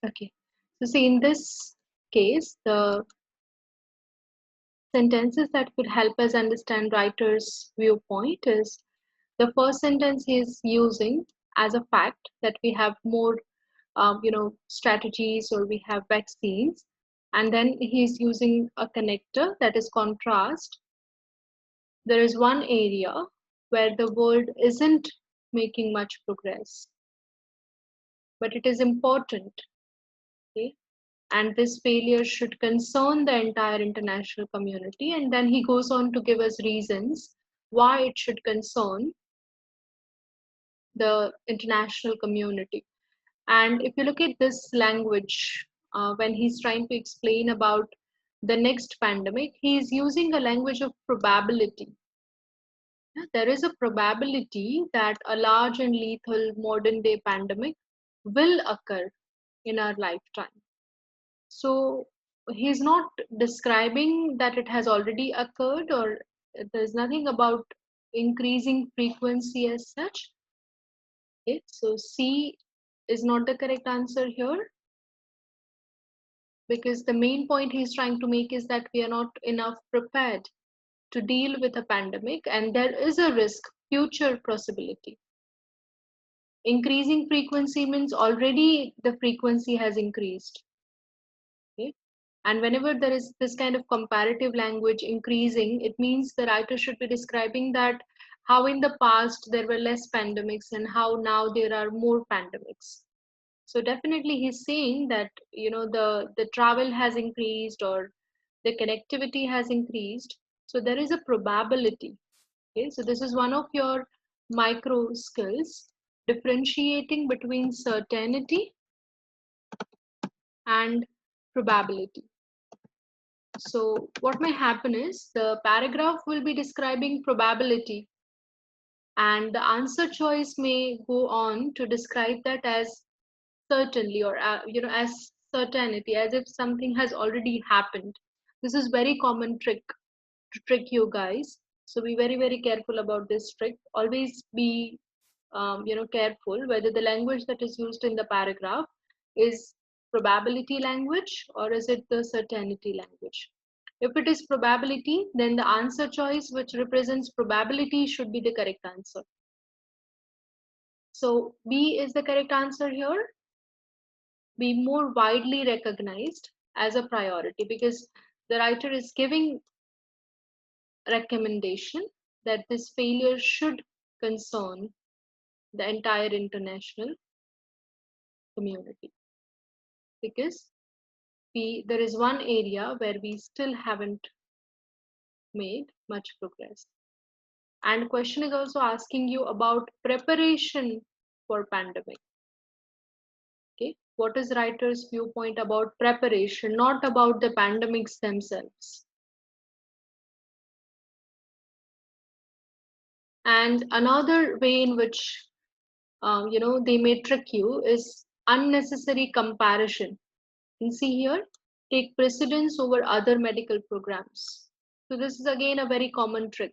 Okay. So see, in this case, the sentences that could help us understand writer's viewpoint is the first sentence he's using as a fact that we have more, strategies or we have vaccines, and then he's using a connector that is contrast. There is one area where the world isn't making much progress, but it is important. Okay, and this failure should concern the entire international community. And then he goes on to give us reasons why it should concern the international community. And if you look at this language, when he's trying to explain about the next pandemic, he's using a language of probability. Yeah, there is a probability that a large and lethal modern day pandemic will occur in our lifetime. So he's not describing that it has already occurred, or there's nothing about increasing frequency as such. Okay, so C is not the correct answer here, because the main point he's trying to make is that we are not enough prepared to deal with a pandemic, and there is a risk, future possibility. Increasing frequency means already the frequency has increased. Okay, and whenever there is this kind of comparative language increasing, it means the writer should be describing that how in the past there were less pandemics and how now there are more pandemics. So definitely he's saying that the travel has increased or the connectivity has increased. So there is a probability. Okay, so this is one of your micro skills, differentiating between certainty and probability. So what may happen is the paragraph will be describing probability, and the answer choice may go on to describe that as certainly, or as certainty, as if something has already happened. This is very common trick to trick you guys. So be very, very careful about this trick. Always be careful whether the language that is used in the paragraph is probability language or is it the certainty language. If it is probability, then the answer choice which represents probability should be the correct answer. So B is the correct answer here. Be more widely recognized as a priority, because the writer is giving recommendation that this failure should concern the entire international community, because there is one area where we still haven't made much progress. And question is also asking you about preparation for pandemic. Okay, what is writer's viewpoint about preparation, not about the pandemics themselves. And another way in which they may trick you is unnecessary comparison. You see here, take precedence over other medical programs. So this is again a very common trick.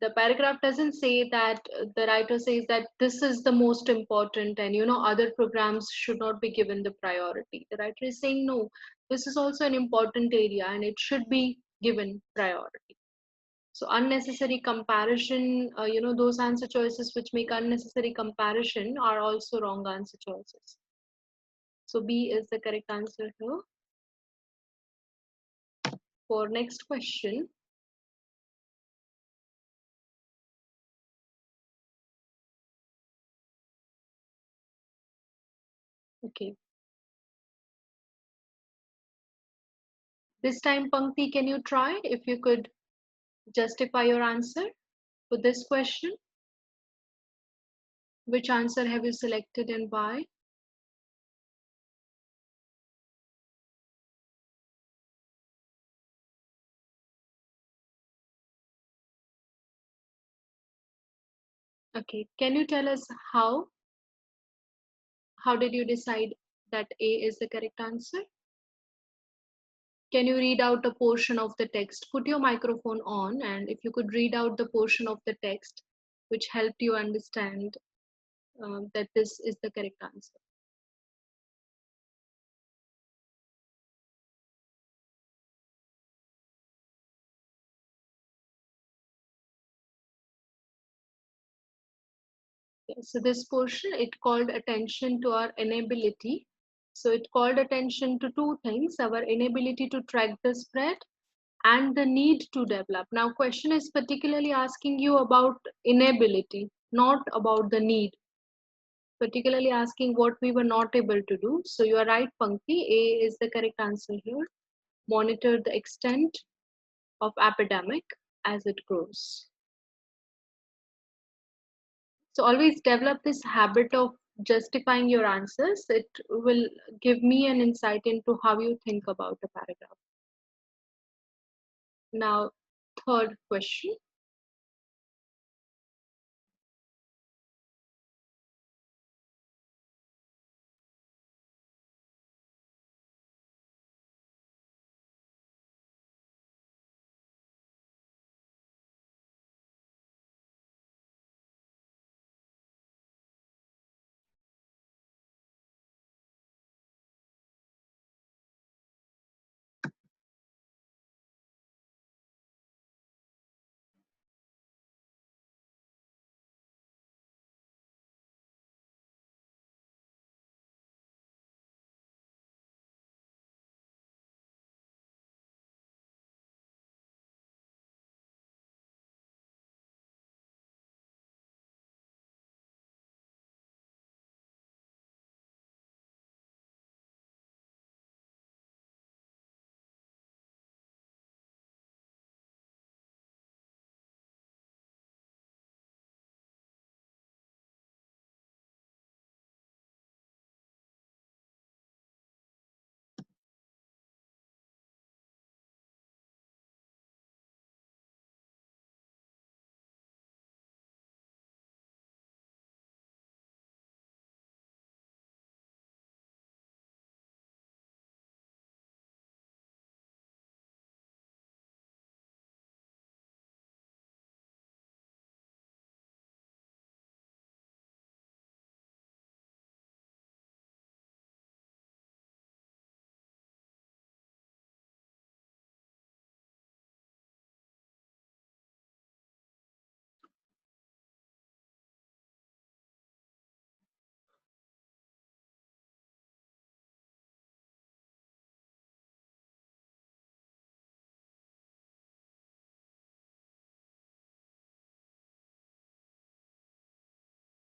The paragraph doesn't say that, the writer says that this is the most important and other programs should not be given the priority. The writer is saying no, this is also an important area and it should be given priority. So unnecessary comparison, those answer choices which make unnecessary comparison are also wrong answer choices. So B is the correct answer here. For next question, okay. This time, Pankti, can you try if you could justify your answer for this question? Which answer have you selected and why? Okay, can you tell us how? How did you decide that A is the correct answer? Can you read out a portion of the text? Put your microphone on, and if you could read out the portion of the text which helped you understand that this is the correct answer. Okay, so this portion, it called attention to our inability. So it called attention to two things: our inability to track the spread and the need to develop. Now, question is particularly asking you about inability, not about the need. Particularly asking what we were not able to do. So you are right, Pankti. A is the correct answer here. Monitor the extent of epidemic as it grows. So always develop this habit of justifying your answers. It will give me an insight into how you think about a paragraph. Now, third question.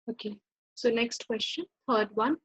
Okay, so next question, third one.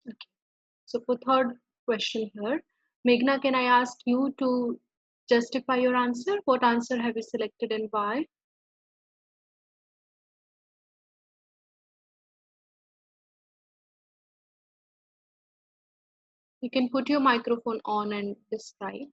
Okay. So for third question here, Meghna, can I ask you to justify your answer? What answer have you selected and why? You can put your microphone on and describe.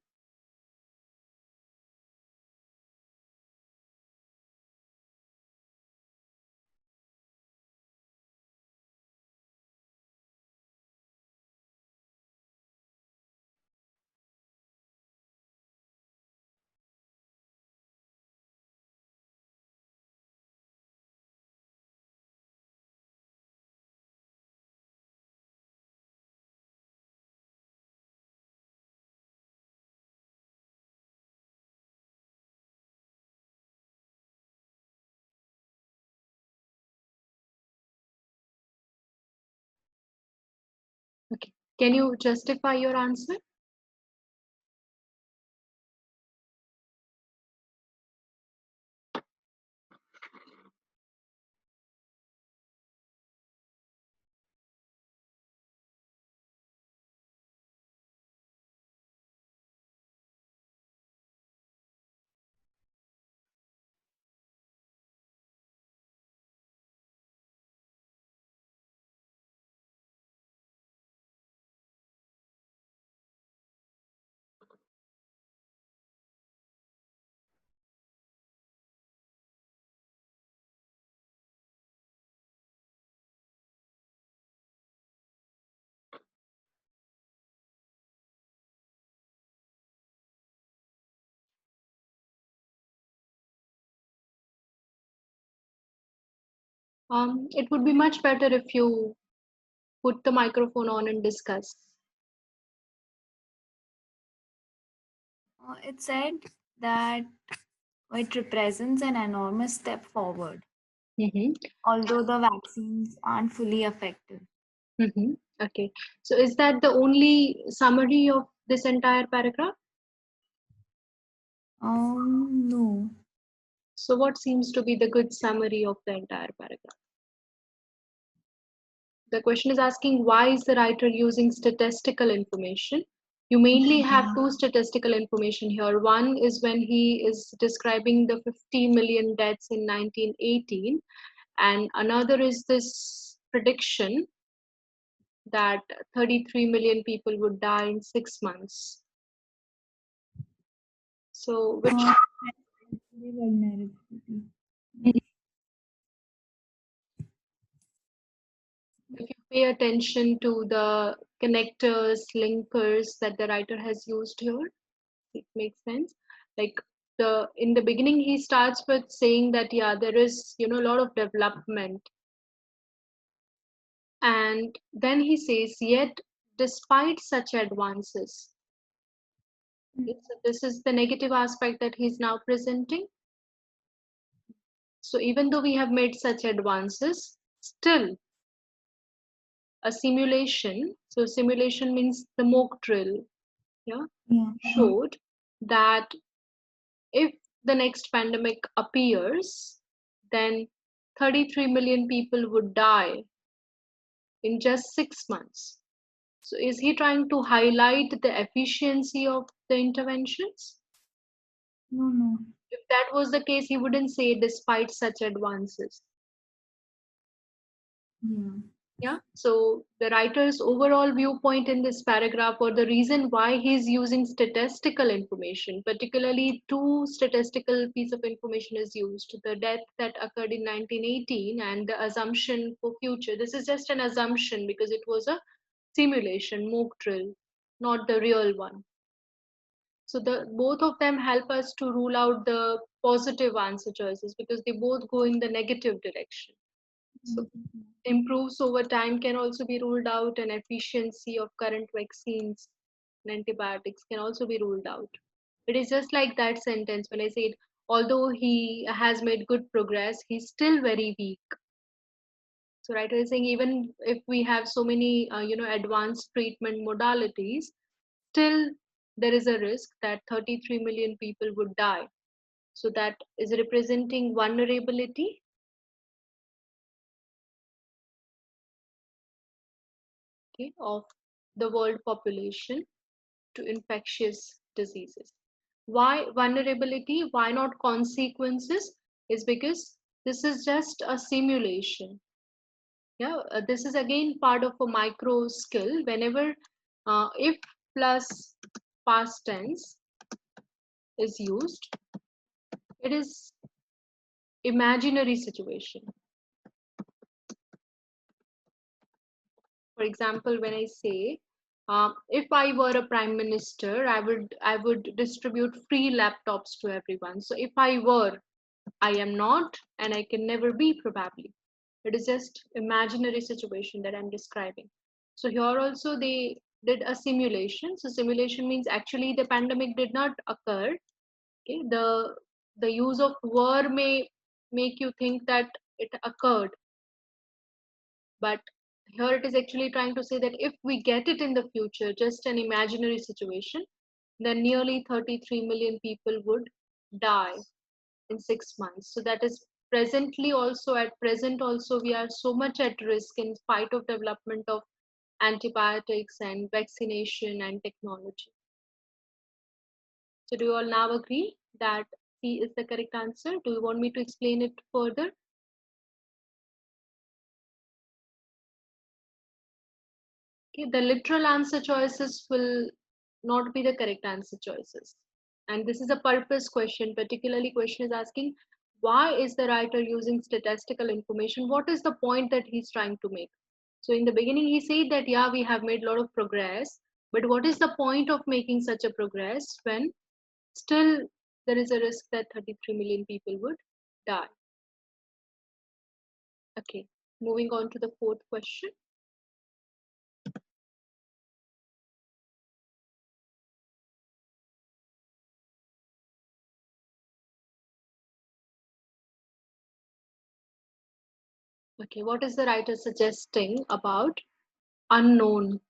Okay. Can you justify your answer? It would be much better if you put the microphone on and discuss. It said that it represents an enormous step forward, Mm-hmm. although the vaccines aren't fully effective. Mm-hmm. Okay. So is that the only summary of this entire paragraph? No. So what seems to be the good summary of the entire paragraph? The question is asking why is the writer using statistical information? You mainly have two statistical information here. One is when he is describing the 50 million deaths in 1918, and another is this prediction that 33 million people would die in 6 months. So, which, Vulnerability. if you pay attention to the connectors, linkers that the writer has used here, it makes sense. Like the in the beginning, he starts with saying that yeah, there is a lot of development, and then he says yet despite such advances. So this is the negative aspect that he's now presenting. So even though we have made such advances, still a simulation, so simulation means the mock drill, yeah, Yeah. showed that if the next pandemic appears, then 33 million people would die in just 6 months. So is he trying to highlight the efficiency of the interventions? No, no. If that was the case, he wouldn't say despite such advances. Yeah. Yeah. So the writer's overall viewpoint in this paragraph, or the reason why he's using statistical information, particularly two statistical piece of information is used: the death that occurred in 1918 and the assumption for future. This is just an assumption because it was a simulation, mock drill, not the real one. So the both of them help us to rule out the positive answer choices because they both go in the negative direction. So improves over time can also be ruled out, and efficiency of current vaccines and antibiotics can also be ruled out. It is just like that sentence when I said, although he has made good progress, he's still very weak. So writer is saying even if we have so many advanced treatment modalities, still there is a risk that 33 million people would die. So that is representing vulnerability, okay, of the world population to infectious diseases. Why vulnerability? Why not consequences? Is because this is just a simulation. Yeah, this is again part of a micro skill. Whenever if plus past tense is used, it is imaginary situation. For example, when I say, if I were a prime minister, I would distribute free laptops to everyone. So if I were, I am not, and I can never be probably. It is just imaginary situation that I'm describing. So here also they did a simulation. So simulation means actually the pandemic did not occur. Okay, the use of were may make you think that it occurred, but here it is actually trying to say that if we get it in the future, just an imaginary situation, then nearly 33 million people would die in 6 months. So that is presently also at present also we are so much at risk in spite of development of antibiotics and vaccination and technology. So do you all now agree that C is the correct answer? Do you want me to explain it further? Okay, the literal answer choices will not be the correct answer choices. And this is a purpose question, particularly question is asking why is the writer using statistical information? What is the point that he's trying to make? So in the beginning, he said that, yeah, we have made a lot of progress, but what is the point of making such a progress when still there is a risk that 33 million people would die? Okay, moving on to the fourth question. Okay, what is the writer suggesting about unknown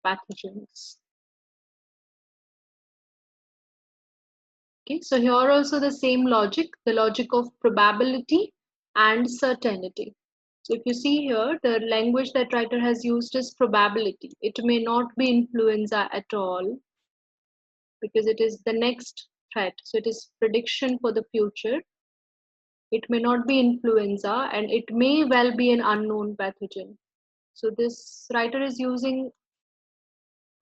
pathogens? Okay, so here also the same logic, the logic of probability and certainty. So if you see here, the language that writer has used is probability. It may not be influenza at all because it is the next threat. So it is prediction for the future. It may not be influenza and it may well be an unknown pathogen. So this writer is using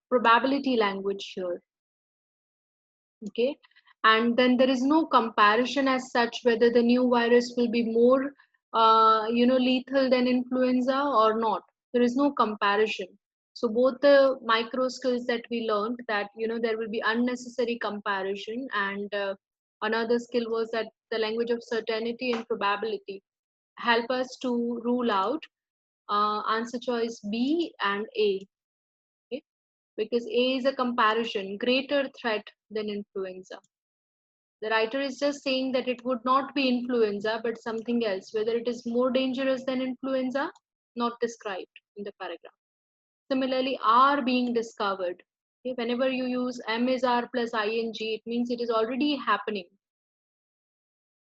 probability language here. Okay, and then there is no comparison as such whether the new virus will be more lethal than influenza or not. There is no comparison. So both the micro skills that we learned, that there will be unnecessary comparison, and another skill was that the language of certainty and probability help us to rule out answer choice B and A. Okay? Because A is a comparison, greater threat than influenza. The writer is just saying that it would not be influenza but something else. Whether it is more dangerous than influenza, not described in the paragraph. Similarly, R being discovered. Okay, whenever you use M is R plus ing, it means it is already happening.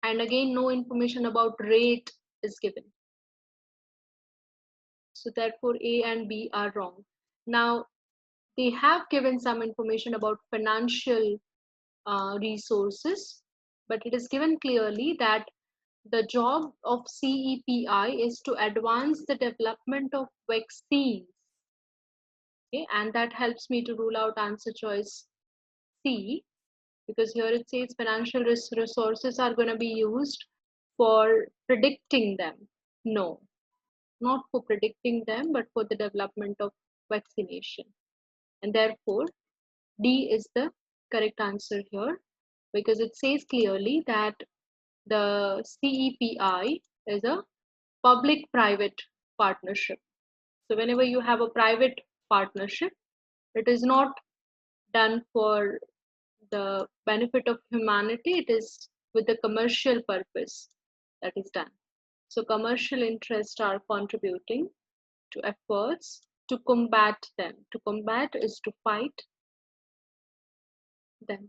And again, no information about rate is given. So therefore, A and B are wrong. Now, they have given some information about financial resources, but it is given clearly that the job of CEPI is to advance the development of vaccines. Okay, and that helps me to rule out answer choice C, because here it says financial resources are going to be used for predicting them. No, not for predicting them, but for the development of vaccination. And therefore, D is the correct answer here, because it says clearly that the CEPI is a public-private partnership. So whenever you have a private partnership, it is not done for the benefit of humanity, it is with a commercial purpose that is done. So commercial interests are contributing to efforts to combat them. To combat is to fight them.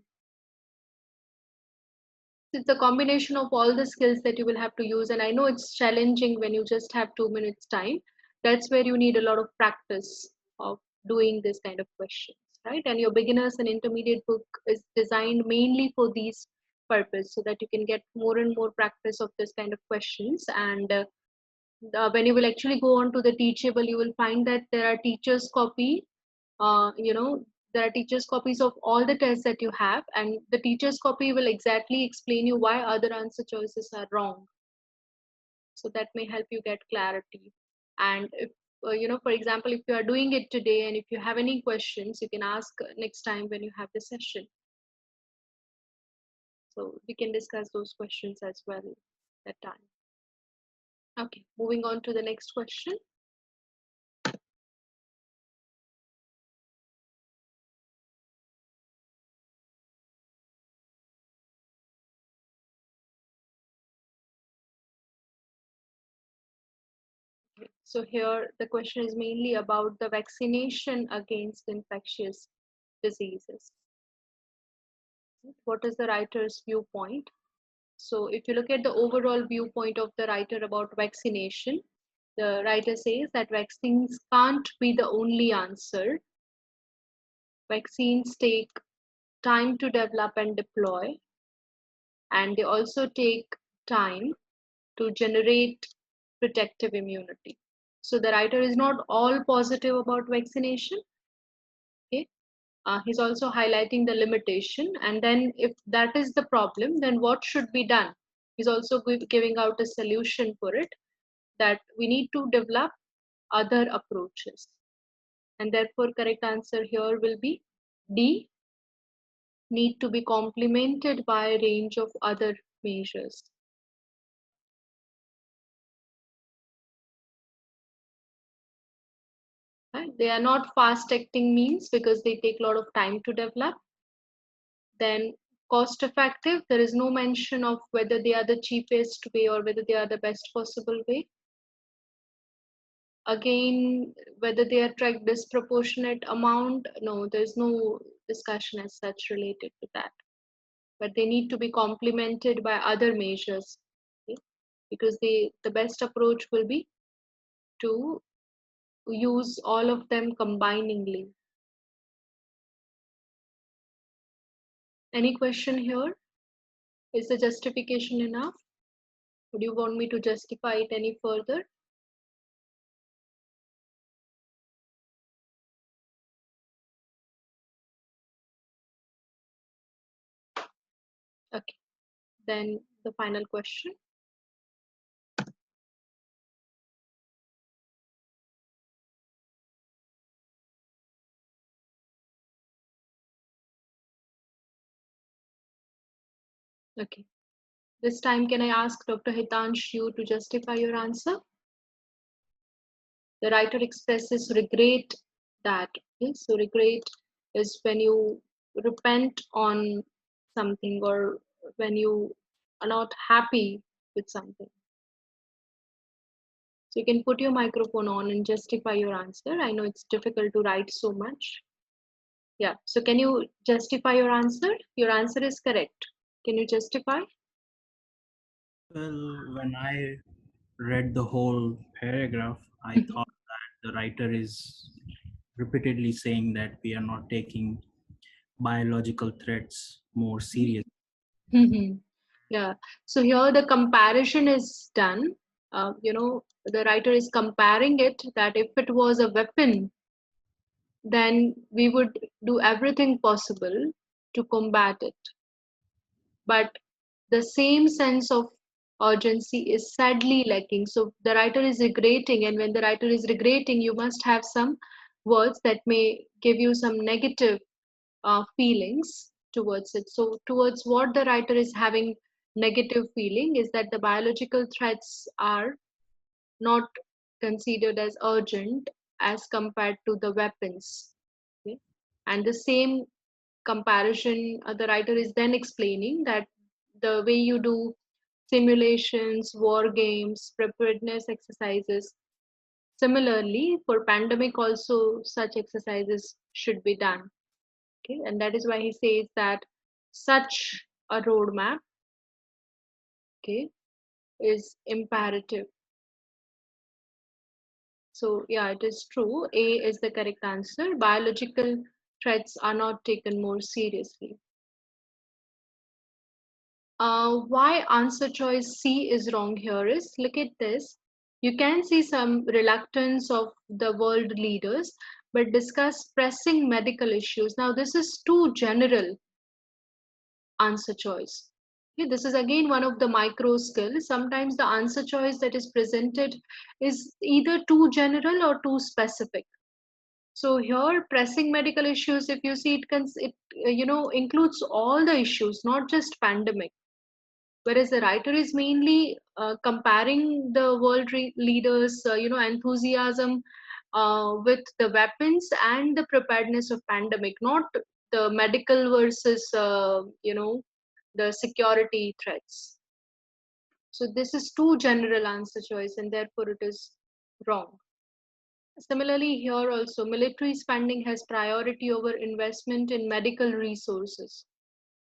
It's a combination of all the skills that you will have to use, and I know it's challenging when you just have 2 minutes time. That's where you need a lot of practice of doing this kind of questions, right? And your beginners and intermediate book is designed mainly for these purpose, so that you can get more and more practice of this kind of questions. And when you will actually go on to the teachable, you will find that there are teachers copy, uh, you know there are teachers copies of all the tests that you have, and the teachers copy will exactly explain you why other answer choices are wrong. So that may help you get clarity. And if for example, if you are doing it today and if you have any questions, you can ask next time when you have the session, so we can discuss those questions as well that time. Okay, moving on to the next question. So here the question is mainly about the vaccination against infectious diseases. What is the writer's viewpoint? So if you look at the overall viewpoint of the writer about vaccination, the writer says that vaccines can't be the only answer. Vaccines take time to develop and deploy, and they also take time to generate protective immunity. So the writer is not all positive about vaccination. Okay, he's also highlighting the limitation, and then if that is the problem, then what should be done? He's also giving out a solution for it, that we need to develop other approaches, and therefore correct answer here will be D, need to be complemented by a range of other measures. They are not fast acting means because they take a lot of time to develop. Then cost effective, there is no mention of whether they are the cheapest way or whether they are the best possible way. Again, whether they attract disproportionate amount, no, there's no discussion as such related to that. But they need to be complemented by other measures, okay? Because the best approach will be to use all of them combiningly. Any question here? Is the justification enough? Would you want me to justify it any further? Okay, then the final question. Okay, this time can I ask Dr. Hitansh you to justify your answer? The writer expresses regret that, okay? So regret is when you repent on something or when you are not happy with something. So you can put your microphone on and justify your answer. I know it's difficult to write so much. Yeah, so can you justify your answer? Your answer is correct. Can you justify? Well, when I read the whole paragraph, I thought that the writer is repeatedly saying that we are not taking biological threats more serious. Yeah, so here the comparison is done. The writer is comparing it that if it was a weapon, then we would do everything possible to combat it. But the same sense of urgency is sadly lacking. So the writer is regretting, and when the writer is regretting, you must have some words that may give you some negative feelings towards it. So, towards what the writer is having negative feeling is that the biological threats are not considered as urgent as compared to the weapons. Okay? And the same comparison, the writer is then explaining that the way you do simulations, war games, preparedness exercises, similarly for pandemic also such exercises should be done. Okay, and that is why he says that such a roadmap, okay, is imperative. So yeah, it is true. A is the correct answer. Biological threats are not taken more seriously. Why answer choice C is wrong here is, look at this. You can see some reluctance of the world leaders, but discuss pressing medical issues. Now, this is too general answer choice. Okay, this is again one of the micro skills. Sometimes the answer choice that is presented is either too general or too specific. So here, pressing medical issues, if you see it includes all the issues, not just pandemic. Whereas the writer is mainly comparing the world leaders, enthusiasm with the weapons and the preparedness of pandemic, not the medical versus the security threats. So this is too general answer choice, and therefore it is wrong. Similarly, here also military spending has priority over investment in medical resources.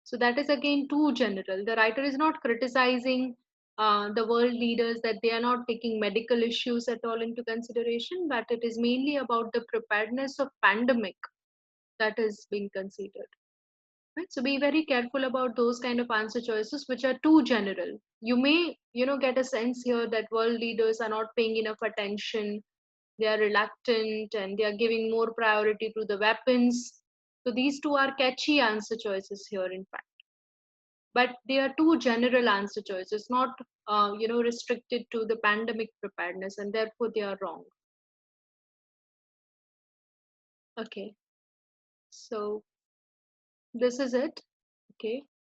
So that is again too general. The writer is not criticizing the world leaders that they are not taking medical issues at all into consideration, but it is mainly about the preparedness of pandemic that is being considered. Right? So be very careful about those kind of answer choices which are too general. You may, get a sense here that world leaders are not paying enough attention, they are reluctant, and they are giving more priority to the weapons. So these two are catchy answer choices here, in fact. But they are too general answer choices, not restricted to the pandemic preparedness, and therefore they are wrong. Okay, so this is it. Okay,